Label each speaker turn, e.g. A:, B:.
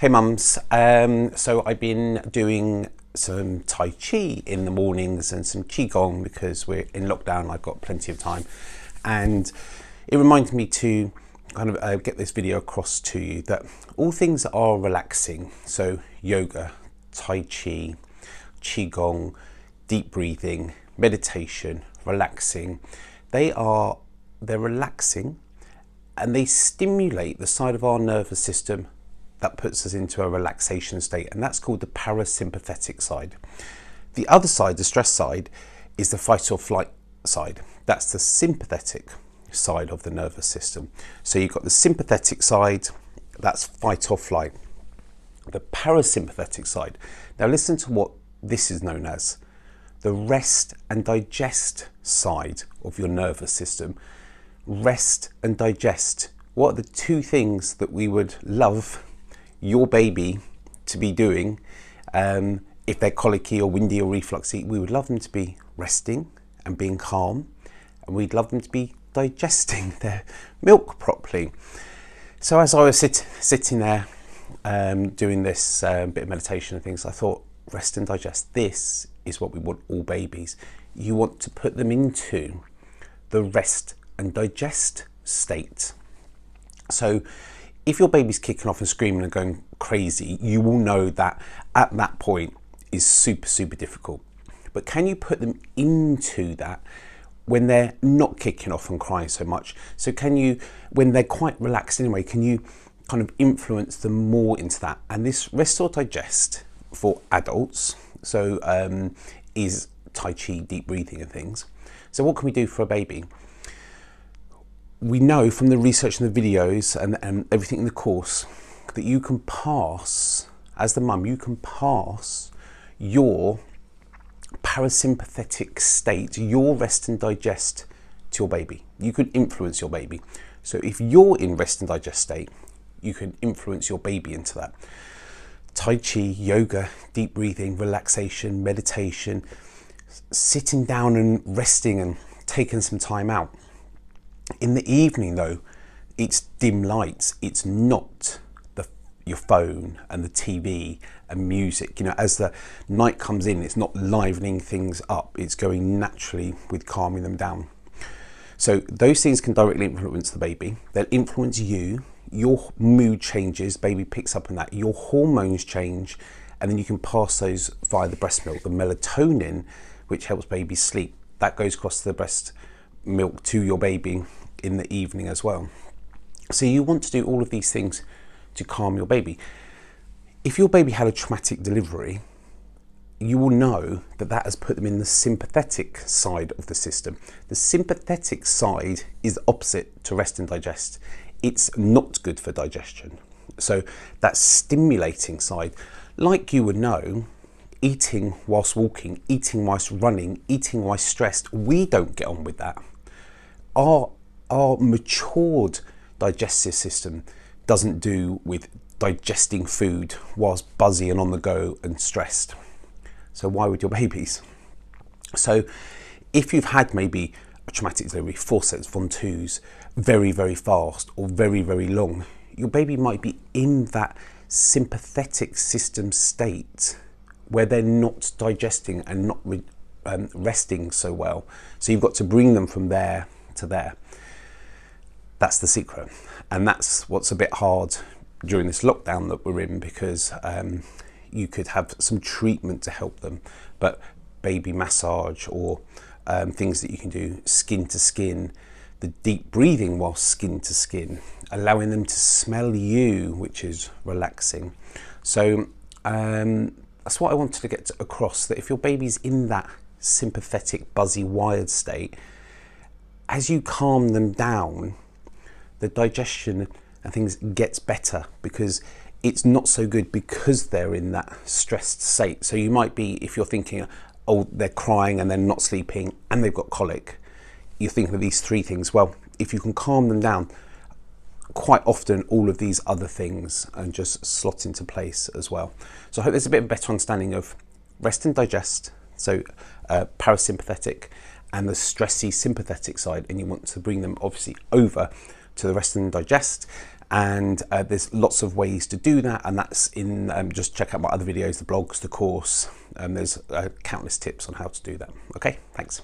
A: Hey mums, so I've been doing some Tai Chi in the mornings and some qigong because we're in lockdown. I've got plenty of time, and it reminded me to kind of get this video across to you that all things that are relaxing, so yoga, Tai Chi, qigong, deep breathing, meditation, relaxing, they're relaxing and they stimulate the side of our nervous system that puts us into a relaxation state, and that's called the parasympathetic side. The other side, the stress side, is the fight or flight side. That's the sympathetic side of the nervous system. So you've got the sympathetic side, that's fight or flight. The parasympathetic side. Now listen to what this is known as. The rest and digest side of your nervous system. Rest and digest. What are the two things that we would love your baby to be doing? If they're colicky or windy or refluxy, we would love them to be resting and being calm, and we'd love them to be digesting their milk properly. So as I was sitting there doing this bit of meditation and things, I thought, rest and digest, this is what we want all babies. You want to put them into the rest and digest state. So if your baby's kicking off and screaming and going crazy, you will know that at that point is super difficult. But can you put them into that when they're not kicking off and crying so much? So can you, when they're quite relaxed anyway, can you kind of influence them more into that? And this rest or digest for adults, so is Tai Chi, deep breathing and things. So what can we do for a baby? We know from the research and the videos and everything in the course that you can pass, as the mum, you can pass your parasympathetic state, your rest and digest to your baby. You can influence your baby. So if you're in rest and digest state, you can influence your baby into that. Tai Chi, yoga, deep breathing, relaxation, meditation, sitting down and resting and taking some time out. In the evening though, it's dim lights. It's not your phone and the TV and music. You know, as the night comes in, it's not livening things up. It's going naturally with calming them down. So those things can directly influence the baby. They'll influence you. Your mood changes, baby picks up on that. Your hormones change, and then you can pass those via the breast milk. The melatonin, which helps babies sleep, that goes across the breast milk to your baby in the evening as well. So you want to do all of these things to calm your baby. If your baby had a traumatic delivery, you will know that that has put them in the sympathetic side of the system. The sympathetic side is opposite to rest and digest. It's not good for digestion. So that stimulating side, like you would know, eating whilst walking, eating whilst running, eating whilst stressed, we don't get on with that. Our matured digestive system doesn't do with digesting food whilst buzzy and on the go and stressed. So why would your babies? So if you've had maybe a traumatic delivery, forceps, von-2s, very fast or very long, your baby might be in that sympathetic system state where they're not digesting and not resting so well. So you've got to bring them from there to there. That's the secret, and that's what's a bit hard during this lockdown that we're in, because you could have some treatment to help them, but baby massage or things that you can do skin to skin, the deep breathing while skin to skin, allowing them to smell you, which is relaxing. So that's what I wanted to get across, that if your baby's in that sympathetic, buzzy, wired state, as you calm them down, the digestion and things gets better, because it's not so good because they're in that stressed state. So you might be, if you're thinking, oh, they're crying and they're not sleeping and they've got colic, you're thinking of these three things. Well, if you can calm them down, quite often all of these other things and just slot into place as well. So I hope there's a bit of better understanding of rest and digest, so parasympathetic, and the stressy sympathetic side, and you want to bring them obviously over to the rest and digest, And there's lots of ways to do that, and that's in, just check out my other videos, the blogs, the course. There's countless tips on how to do that. Okay, thanks.